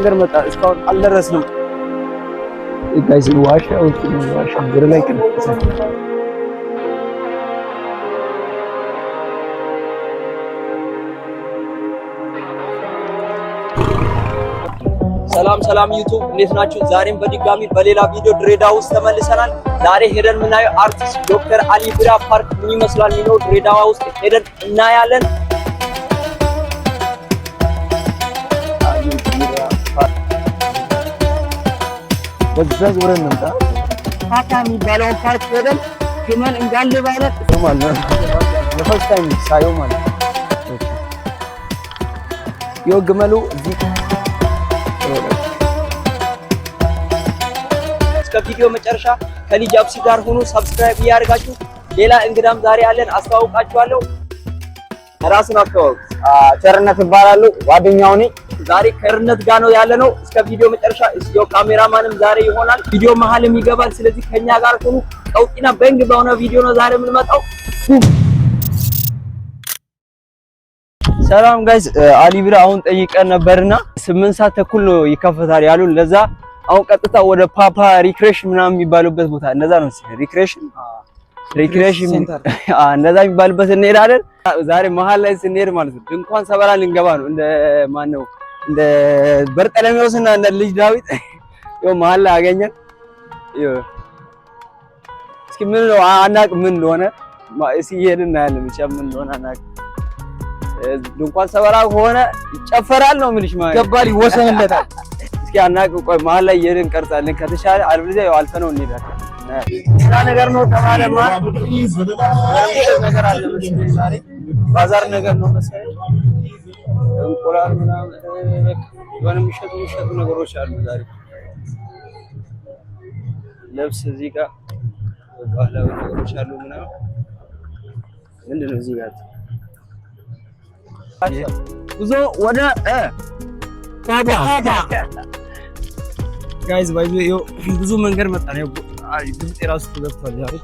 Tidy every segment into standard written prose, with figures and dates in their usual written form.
መንገድ መጣ እስካሁን አልደረስንም። ጋይስ ዋሻው ወደ ላይ ቅን ሰላም ዩቲዩብ እንዴት ናችሁ? ዛሬም በድጋሚ በሌላ ቪዲዮ ድሬዳዋ ውስጥ ተመልሰናል። ዛሬ ሄደን የምናየው አርቲስት ዶክተር አሊ ቢራ ፓርክ ምን ይመስላል የሚለው ድሬዳዋ ውስጥ ሄደን እናያለን። በዛ ዞረን እንምጣ። ታታ የሚባለውን ፓርክ ሄደን ግመል እንጋልባለን ማለት ለፈርስት ታይም ሳየው ማለት ነው። ግመሉ እዚህ እስከ ቪዲዮ መጨረሻ ከልጅ አብሲ ጋር ሆኖ ሰብስክራይብ እያደረጋችሁ ሌላ እንግዳም ዛሬ አለን አስተዋውቃችኋለሁ። ራስን አስተዋውቅ። ቸርነት ይባላል ጓደኛው ነኝ። ዛሬ ከርነት ጋር ነው ያለነው። እስከ ቪዲዮ መጨረሻ እስዮ ካሜራማንም ዛሬ ይሆናል ቪዲዮ መሀልም ይገባል። ስለዚህ ከኛ ጋር ሆኑ። ቀውጢና በእንግ በሆነ ቪዲዮ ነው ዛሬ የምንመጣው። ሰላም ጋይስ፣ አሊ ቢራ አሁን ጠይቀን ነበርና 8 ሰዓት ተኩል ነው ይከፈታል ያሉን። ለዛ አሁን ቀጥታ ወደ ፓፓ ሪክሬሽን ምናምን የሚባሉበት ቦታ እንደዛ ነው ሪክሬሽን እንደዛ የሚባልበት እንሄዳለን። ዛሬ መሀል ላይ ስንሄድ ማለት ነው ድንኳን ሰበራ ልንገባ ነው። እንደ ማን ነው እንደ በርጠለሜዎስና እንደ ልጅ ዳዊት ይኸው መሀል ላይ አገኘን። እስኪ ምን ነው አናውቅም ምን እንደሆነ እስኪ ሄድን እናያለን። ብቻ ምን እንደሆነ አናውቅም። ድንኳን ሰበራ ከሆነ ይጨፈራል ነው የምልሽ ማለት ገባል ይወሰንለታል። እስኪ አናውቅም። ቆይ መሀል ላይ ሄድን ቀርጻለን ከተሻለ አልበለዚያ ያው አልፈነው እንሄዳለን። ሌላ ነገር ነው ተማለማ ነገር አለ መሰለኝ ዛሬ ባዛር ነገር ነው መሰለኝ። እንቁላል ምናምን የሆነ የሚሸጡ ነገሮች አሉ ዛሬ። ልብስ እዚህ ጋር ባህላዊ ነገሮች አሉ ምናምን። ምንድን ነው እዚህ ጋር ጉዞ ወደ ታባ ጋይስ ባይዞ ብዙ መንገድ መጣ ነው። ድምጤ ራሱ ተዘግቷል። ዛሬ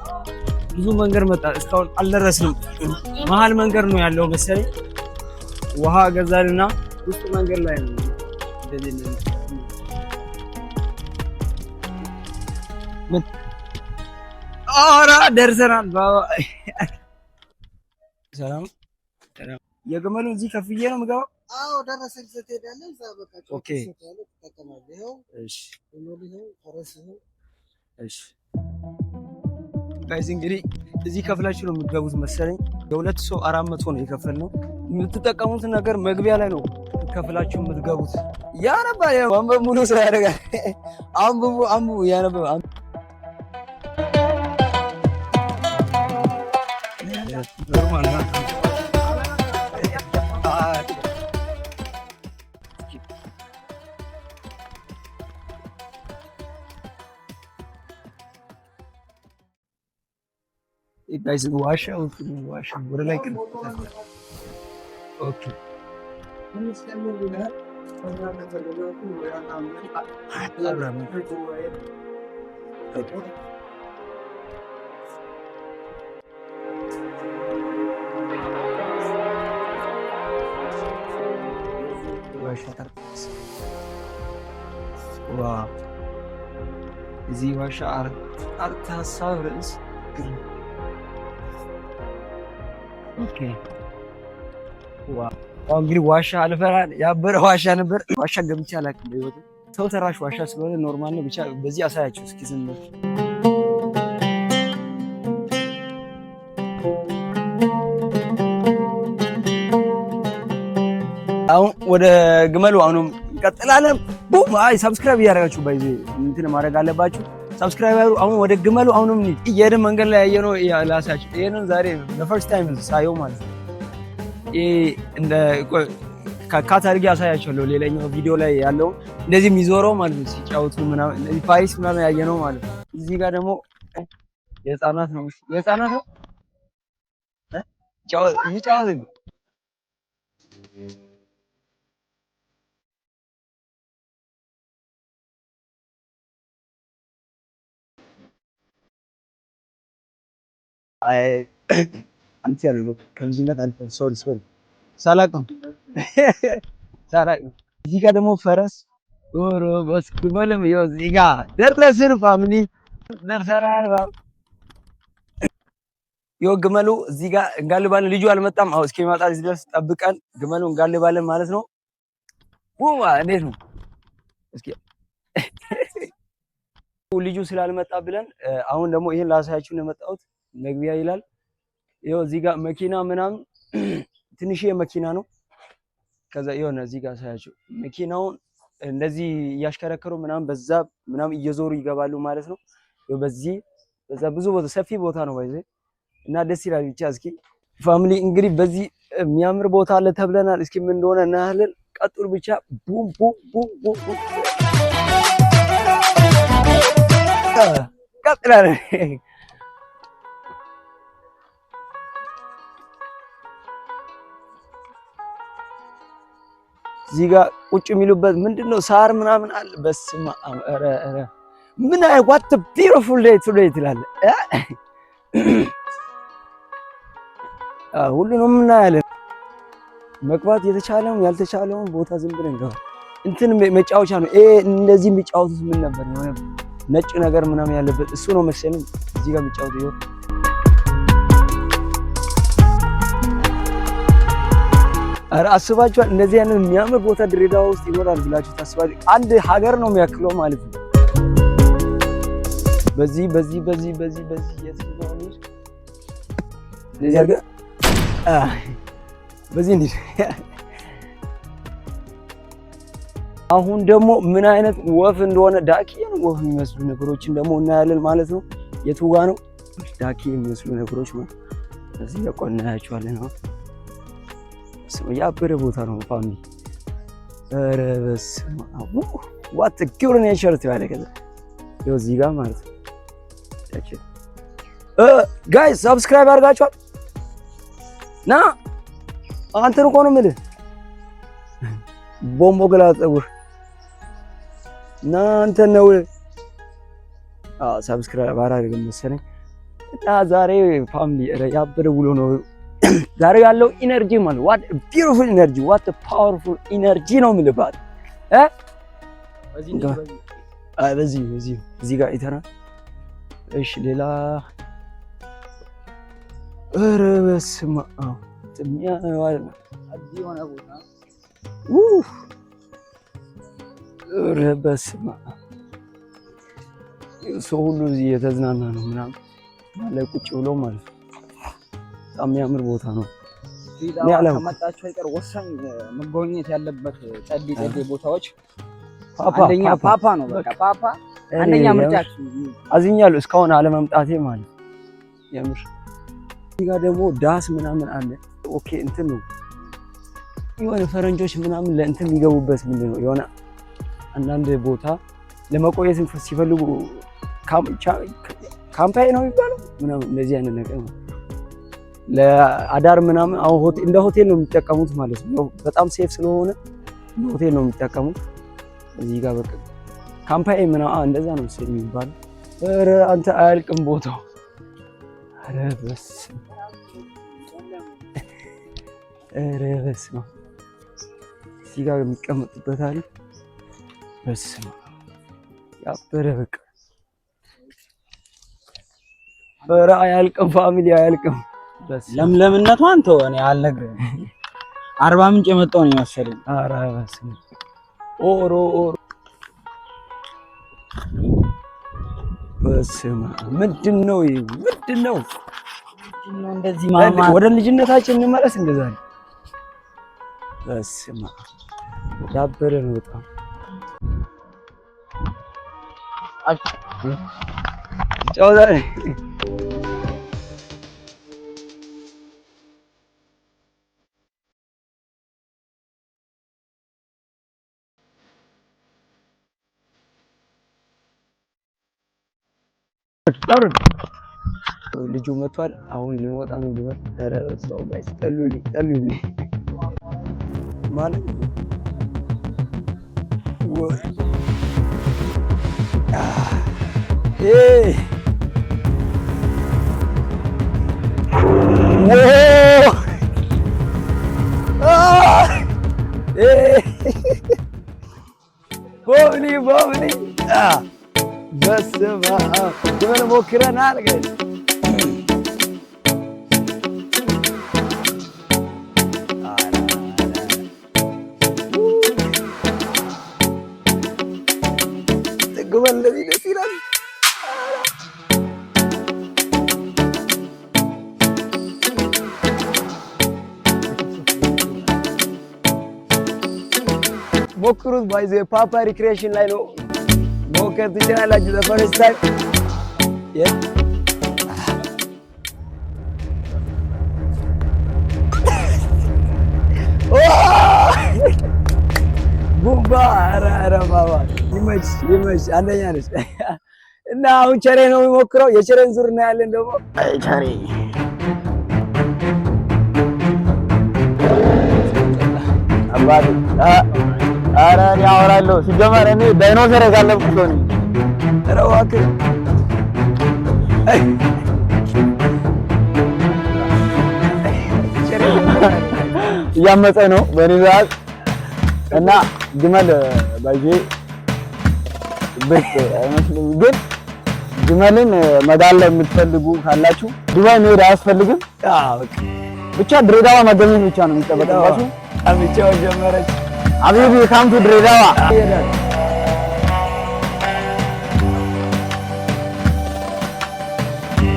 ብዙ መንገድ መጣ እስካሁን አልደረስንም። መሀል መንገድ ነው ያለው መሰለኝ። ውሃ ገዛልና ውስጥ መንገድ ላይ ነው እንደዚህ ነው። ምን አራ ደርሰናል። ባባ ሰላም የግመሉ እዚህ ከፍዬ ነው የምገባው። አዎ ደረሰን ስትሄዳለህ እዛ በቃ ኦኬ ተቀማለህ። እሺ እሺ ጋይስ እንግዲህ እዚህ ከፍላችሁ ነው የምትገቡት መሰለኝ። የሁለት ሰው 400 ነው የከፈልነው። የምትጠቀሙት ነገር መግቢያ ላይ ነው ከፍላችሁ የምትገቡት። ያነባ አንበብ ሙሉ ስራ ያደርጋል። አንብቡ ያነበብ ኖርማል ነው። guys ዋሻው ወደ ላይ ቅን ኦኬ ዋው እዚህ ዋሻ አርት ሀሳብ ርዕስ ኦኬ ዋው እንግዲህ ዋሻ አልፈራን ያበረ ዋሻ ነበር። ዋሻ ገብቼ አላውቅም በህይወቴ። ሰው ተራሽ ዋሻ ስለሆነ ኖርማል ነው። ብቻ በዚህ አሳያችሁ እስኪ ዝም ብሎ አሁን ወደ ግመሉ አሁንም እንቀጥላለን። ቡም አይ ሰብስክራይብ እያደረጋችሁ ባይዚ እንትን ማድረግ አለባችሁ። ሰብስክራይብ አሁን ወደ ግመሉ አሁንም እየሄድን መንገድ ላይ ያየነው ላሳችሁ። ይሄንን ዛሬ ለፈርስት ታይም ሳየው ማለት ነው። እንደ ካት አድርጌ አሳያችኋለሁ። ሌላኛው ቪዲዮ ላይ ያለው እንደዚህ የሚዞረው ማለት ነው ሲጫወቱ ምናምን እንደዚህ ፓሪስ ምናምን ያየነው ማለት ነው። እዚህ ጋር ደግሞ የህፃናት ነው ይጫወት አንተ ያለው ከንዚነት አንተ ሶሪ ሳላቀም እዚህ ጋር ደግሞ ፈረስ ኦሮ በስ ግመልም ይኸው እዚህ ጋር ደረስን ፋሚሊ ደርሰናል። ይኸው ግመሉ እዚህ ጋር እንጋልባለን። ልጁ አልመጣም። አሁን እስኪመጣ እዚህ ድረስ ጠብቀን ግመሉ እንጋልባለን ማለት ነው። እንዴት ነው እስኪ ልጁ ስላልመጣ ብለን አሁን ደግሞ ይሄን ላሳያችሁ ነው የመጣሁት። መግቢያ ይላል። ይኸው እዚህ ጋር መኪና ምናምን ትንሽዬ መኪና ነው። ከዛ የሆነ እዚህ ጋር ሳያችሁ መኪናውን እንደዚህ እያሽከረከሩ ምናምን በዛ ምናምን እየዞሩ ይገባሉ ማለት ነው። በዛ ብዙ ቦታ ሰፊ ቦታ ነው ባይዘ እና ደስ ይላል። ብቻ እስኪ ፋሚሊ እንግዲህ በዚህ የሚያምር ቦታ አለ ተብለናል። እስኪ ምን እንደሆነ እናያለን። ቀጥሉ ብቻ ቡም ቡም ቡም ቡም ቀጥላለን። እዚህ ጋር ቁጭ የሚሉበት ምንድነው ሳር ምናምን አለ። በስመ አብ ኧረ ምን አይ ዋት ቢዩቲፉል ዴይ ቱዴይ ትላለህ። ሁሉንም እናያለን። መግባት የተቻለውን ያልተቻለውን ቦታ ዝም ብለን ገባ። እንትን መጫወቻ ነው ይሄ። እንደዚህ የሚጫወቱት ምን ነበር የሆነ ነጭ ነገር ምናምን ያለበት እሱ ነው መሰለኝ እዚህ ጋር የሚጫወቱ ይኸው ኧረ አስባችኋል? እንደዚህ አይነት የሚያምር ቦታ ድሬዳዋ ውስጥ ይኖራል ብላችሁ ታስባችሁ? አንድ ሀገር ነው የሚያክለው ማለት ነው። በዚህ እንዲህ አሁን ደግሞ ምን አይነት ወፍ እንደሆነ ዳኪን ወፍ የሚመስሉ ነገሮችን ደግሞ እናያለን ማለት ነው። የቱ ጋ ነው ዳኪ የሚመስሉ ነገሮች ማለት እዚህ ያቆናያችኋለን ነው። ያበረ ቦታ ነው ፋሚሊ። ኧረ በስመ አብ ዋት ኪውር ኔቸር ትባለ ከዛ ይኸው እዚህ ጋር ማለት ነው። ጋይስ ሰብስክራይብ አድርጋችኋል? ና አንተን እኮ ነው የምልህ ቦምቦ ገላ ፀጉር እና አንተን ነው። ሰብስክራይብ አላደረግም መሰለኝ እና ዛሬ ፋሚሊ ያበረ ውሎ ነው ዛሬ ያለው ኢነርጂ ማለት ዋት ቢዩቲፉል ኢነርጂ ዋት ፓወርፉል ኢነርጂ ነው የምልባት በዚህ እዚህ ጋር አይተናል። እሺ ሌላ ኧረ በስመ አብ ኧረ በስመ አብ ሰው ሁሉ እዚህ የተዝናና ነው ምናምን ላይ ቁጭ ብሎ ማለት ነው። በጣም የሚያምር ቦታ ነው። ከመጣችሁ አይቀር ወሳኝ መጎብኘት ያለበት ጸዲ ቦታዎች አንደኛ ፓፓ ነው። በቃ ፓፓ አንደኛ ምርጫችሁ። አዝኛለሁ እስካሁን አለመምጣቴ ማለት የምር። እዚህ ጋር ደግሞ ዳስ ምናምን አለ። ኦኬ እንትን ነው የሆነ ፈረንጆች ምናምን ለእንትን የሚገቡበት ምንድን ነው የሆነ አንዳንድ ቦታ ለመቆየት ሲፈልጉ ካምፓይ ነው የሚባለው ምናምን እንደዚህ አይነት ነገር ነው። ለአዳር ምናምን አሁን እንደ ሆቴል ነው የሚጠቀሙት ማለት ነው። በጣም ሴፍ ስለሆነ እንደ ሆቴል ነው የሚጠቀሙት። እዚህ ጋር በቃ ካምፓኒ ምናምን እንደዛ ነው መሰለኝ የሚባለው። ኧረ አንተ አያልቅም ቦታው። ኧረ በስመ አብ እዚህ ጋር የሚቀመጡበት አለ። በስመ አብ ያበረ በቃ ኧረ አያልቅም ፋሚሊ አያልቅም። ለምለምነቷን ተው እኔ አልነግርህም። አርባ ምንጭ የመጣው ነው መሰለኝ። ኧረ በስመ አብ ኦሮ በስመ አብ ምንድነው ይሄ? ምንድነው እንደዚህ ማማ? ወደ ልጅነታችን እንመለስ እንደዛ ነው። በስመ አብ ያበረ ነው በጣም ጫውታ ልጁ መጥቷል። አሁን ልንወጣ ነው ብሏል። ኧረ ሰው ጋይስ ጠሉልኝ ማለት ወይ ቦምኒ በስመ አብ ግመል ሞክረናል ጋይስ። ግመል እንደዚህ ደስ ይላል። ሞክሩት። ባይዘ ፓፓ ሪክሬሽን ላይ ነው ሞከር ትችላላችሁ። ዘ ፈርስት ታይም ቡምባ ኧረ ባባ ይመች አንደኛ ነች። እና አሁን ቸሬ ነው የሚሞክረው። የቸሬን ዙር እናያለን ደግሞ ቸሬ አባቴ ኧረ እኔ አወራለሁ። ሲጀመር እኔ ዳይኖሰር የጋለብኩ ሰው ነኝ። ኧረ እባክህ እያመፀ ነው በእኔ ሰዓት እና ግመል ባይዤ ብቅ አይመስልም። ግን ግመልን መጋለብ የምትፈልጉ ካላችሁ ዱባይ መሄድ አያስፈልግም። ብቻ ድሬዳዋ መገኘት ብቻ ነው የሚጠበቅባችሁ። አብቻው ጀመረች አቢቢ ካምቱ ድሬዳዋ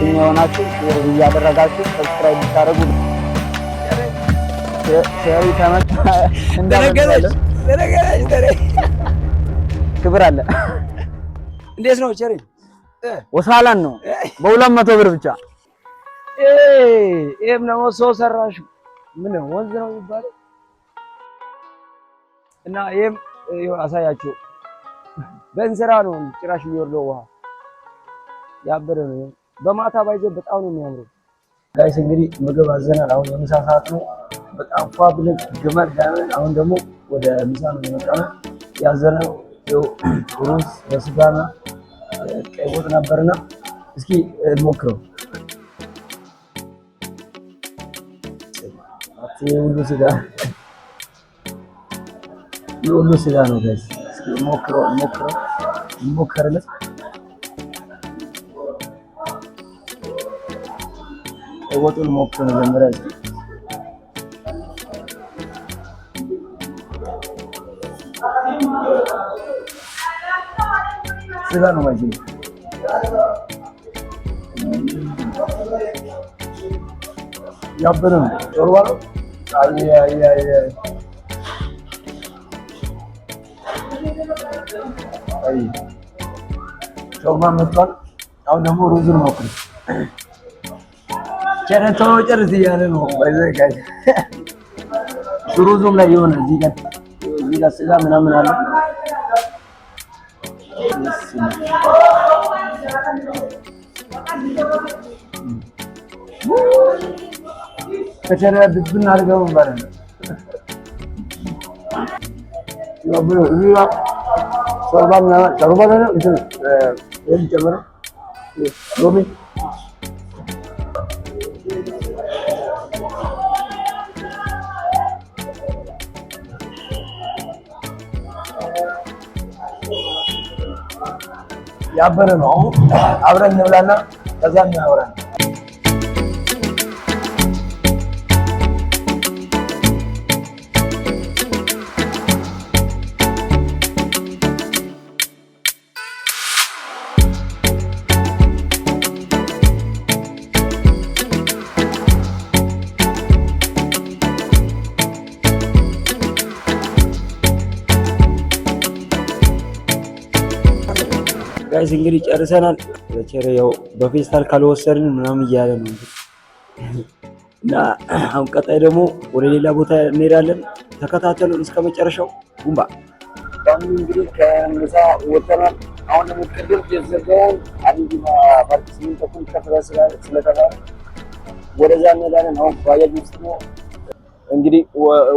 የሆናችሁ እያደረጋችሁ ሰብስክራይብ ብታደርጉ ሸሪ ተመጣ እንደነገረች ክብር አለ። እንዴት ነው ቸሪ? ወሳላን ነው በ200 ብር ብቻ። ይሄም ደግሞ ሰው ሰራሽ ምን ወንዝ ነው የሚባለው እና ይሄም አሳያችሁ በእንስራ ነው ጭራሽ የሚወርደው ውሃ ያበረ ነው። በማታ ባይዘ በጣም ነው የሚያምረው። ጋይስ እንግዲህ ምግብ አዘናል። አሁን የምሳ ሰዓት ነው። በጣም ፏ ብለን ግመል ጋር አሁን ደግሞ ወደ ምሳ ነው የመጣነው። ያዘነው ሩዝ በስጋና ቀይ ወጥ ነበርና እስኪ እንሞክረው። ሁሉ ስጋ ነው ጋይስ። እስኪ ሞክረለት። ወጡን ሞክረው መጀመሪያ እስኪ ስጋ ነው ማለት ነው። ያበረ ነው ጮርባ ነው። አይ ጮርባ መጥቷል። አሁን ደግሞ ሩዙን ሞክር። ቸረቶ ጨርስ እያለ ነው ባይዘጋጅ ሩዙም ላይ የሆነ እዚህ ጋር ስጋ ምናምን አለ። ከቸራ ድብን አድርገው ማለት ነው። ያብሩ እዚያ ሾርባ ነው እንትን ጨምረው ሎሚ ያበረ ነው። አብረን እንብላና ከዛ እናወራለን። ጋይስ እንግዲህ ጨርሰናል። ለቸሬ ያው በፌስታል ካልወሰድን ምናምን እያለ ነው እና አሁን ቀጣይ ደግሞ ወደ ሌላ ቦታ እንሄዳለን። ተከታተሉን እስከ መጨረሻው። ጉምባ እንግዲህ ከምሳ ወጥተናል። አሁን ደግሞ ቅድም የዘጋውን አንድ ፓርቲሲፔንት ተኩል ከፍለ ስለተባለ ወደዛ እንሄዳለን። አሁን ባጃጅ ውስጥ ነው እንግዲህ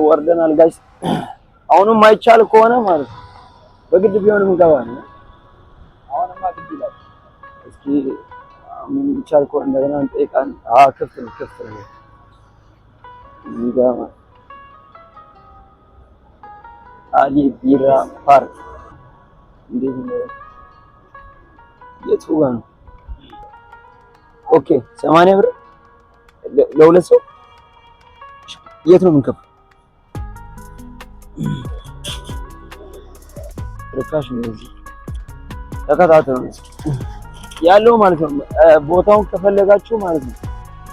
ወርደናል ጋይስ። አሁንም ማይቻል ከሆነ ማለት ነው በግድ ቢሆንም እንገባለን። አሁንማ ግድ ይላል። እስኪ ምን ይቻል እኮ እንደገና እንጠይቃለን። ክፍት ነው እዚህ ጋር አሊ ቢራ ፓርክ እንዴት ነው የቱ ጋር ነው? ኦኬ 80 ብር ለሁለት ሰው የት ነው የምንከፍለው? ርካሽ ነው እዚህ ተከታተሉ ያለው ማለት ነው። ቦታውን ከፈለጋችሁ ማለት ነው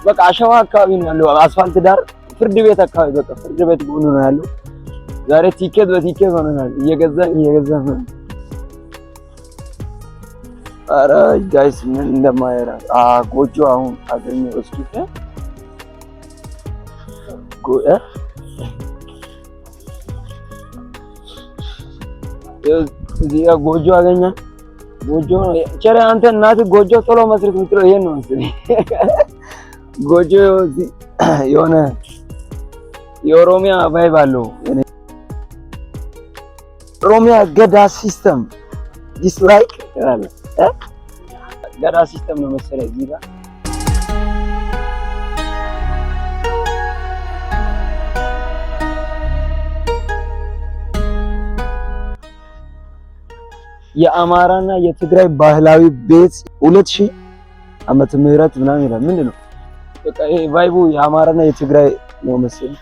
በቃ አሸዋ አካባቢ ነው ያለው፣ አስፋልት ዳር ፍርድ ቤት አካባቢ በቃ ፍርድ ቤት ጎን ነው ያለው። ዛሬ ቲኬት በቲኬት ሆነናል፣ እየገዛን ነው። ኧረ ጋይስ ምን እንደማይራ ጎጆ አሁን አገኘው። እስኪ እዚህ ጎጆ አገኘ። ጎጆ ቸሬ አንተ እናትህ ጎጆ ቶሎ መስረት የምትለው ይሄን ነው መሰለኝ። ጎጆ የሆነ የኦሮሚያ ቫይብ አለው። ኦሮሚያ ገዳ ሲስተም ዲስላይክ ይላል። ገዳ ሲስተም ነው መሰለኝ እዚህ ጋር የአማራና የትግራይ ባህላዊ ቤት 2000 ዓመተ ምህረት ምናምን ይላል። ምንድነው በቃ ይሄ ቫይቡ የአማራና የትግራይ ነው መሰለኝ።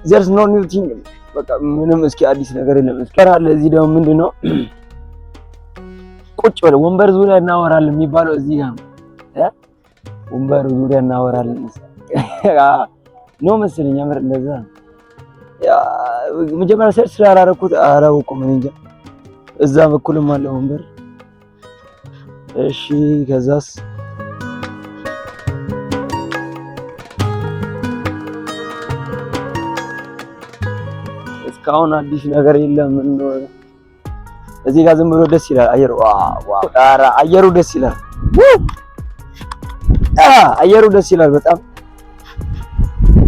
there's no new thing በቃ ምንም እስኪ አዲስ ነገር የለም። እስከራለ እዚህ ደግሞ ምንድነው ቁጭ ብለው ወንበር ዙሪያ እናወራለን የሚባለው እዚህ ጋር ነው። ወንበር ዙሪያ እናወራለን ነው መሰለኝ። አመር እንደዛ ያ መጀመሪያ ሰርች ስላላረኩት አላውቅም እንጃ። እዛ በኩልም አለ ወንበር። እሺ ከዛስ እስካሁን አዲስ ነገር የለም። እዚህ ጋር ዝም ብሎ ደስ ይላል አየሩ። ዋው ኧረ አየሩ ደስ ይላል። አየሩ ደስ ይላል በጣም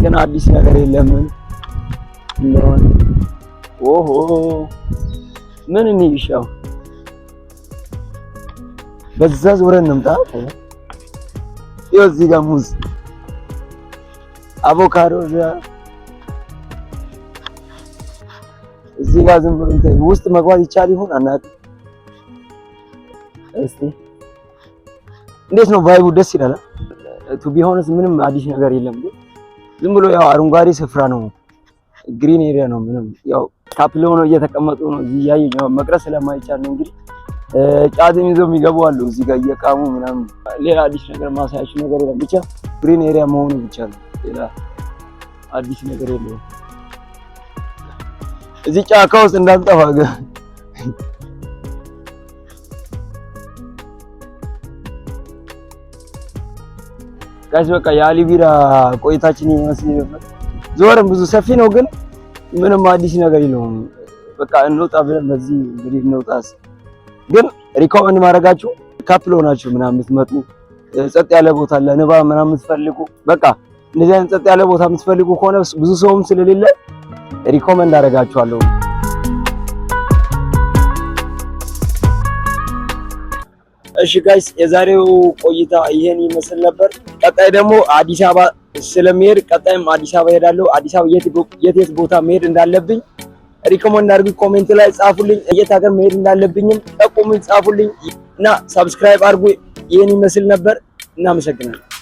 ግን አዲስ ነገር የለም። እንደሆነ ኦሆ ምን እንይሻው በዛ ዞረን እንምጣ። ይኸው እዚህ ጋር ሙዝ፣ አቮካዶ እዚህ ጋር ዝም ብሎ ውስጥ መግባት ይቻል ይሆን አናውቅም። እስቲ እንዴት ነው ቫይቡ? ደስ ይላል። ቱ ቢ ሆነስ ምንም አዲስ ነገር የለም ግን ዝም ብሎ ያው አረንጓዴ ስፍራ ነው፣ ግሪን ኤሪያ ነው። ምንም ያው ካፕል ሆኖ እየተቀመጡ ነው። እዚህ ያየው መቅረስ ስለማይቻል ነው እንግዲህ ጫትም ይዘው የሚገቡ አሉ እዚህ ጋር እየቃሙ ምናምን። ሌላ አዲስ ነገር ማሳያችሁ ነገር የለም። ብቻ ግሪን ኤሪያ መሆኑ ብቻ ነው። ሌላ አዲስ ነገር የለም። እዚህ ጫካ ውስጥ እንዳንጠፋ ጋይስ በቃ የአሊ ቢራ ቆይታችን ይመስል ነበር። ዞርም ብዙ ሰፊ ነው ግን ምንም አዲስ ነገር የለውም። በቃ እንውጣ ብለን በዚህ እንግዲህ እንውጣስ። ግን ሪኮመንድ ማድረጋችሁ ካፕል ሆናችሁ ምናምን የምትመጡ ጸጥ ያለ ቦታ ለንባብ ምናምን የምትፈልጉ በቃ እንደዚህ አይነት ጸጥ ያለ ቦታ የምትፈልጉ ከሆነ ብዙ ሰውም ስለሌለ ሪኮመንድ አደርጋችኋለሁ። እሺ ጋይስ የዛሬው ቆይታ ይሄን ይመስል ነበር። ቀጣይ ደግሞ አዲስ አበባ ስለሚሄድ ቀጣይም አዲስ አበባ ሄዳለሁ። አዲስ አበባ የት ቦታ መሄድ እንዳለብኝ ሪኮመንድ አድርጉ፣ ኮሜንት ላይ ጻፉልኝ። የት ሀገር መሄድ እንዳለብኝም ጠቁሙኝ፣ ጻፉልኝ እና ሰብስክራይብ አድርጉ። ይሄን ይመስል ነበር። እናመሰግናለን።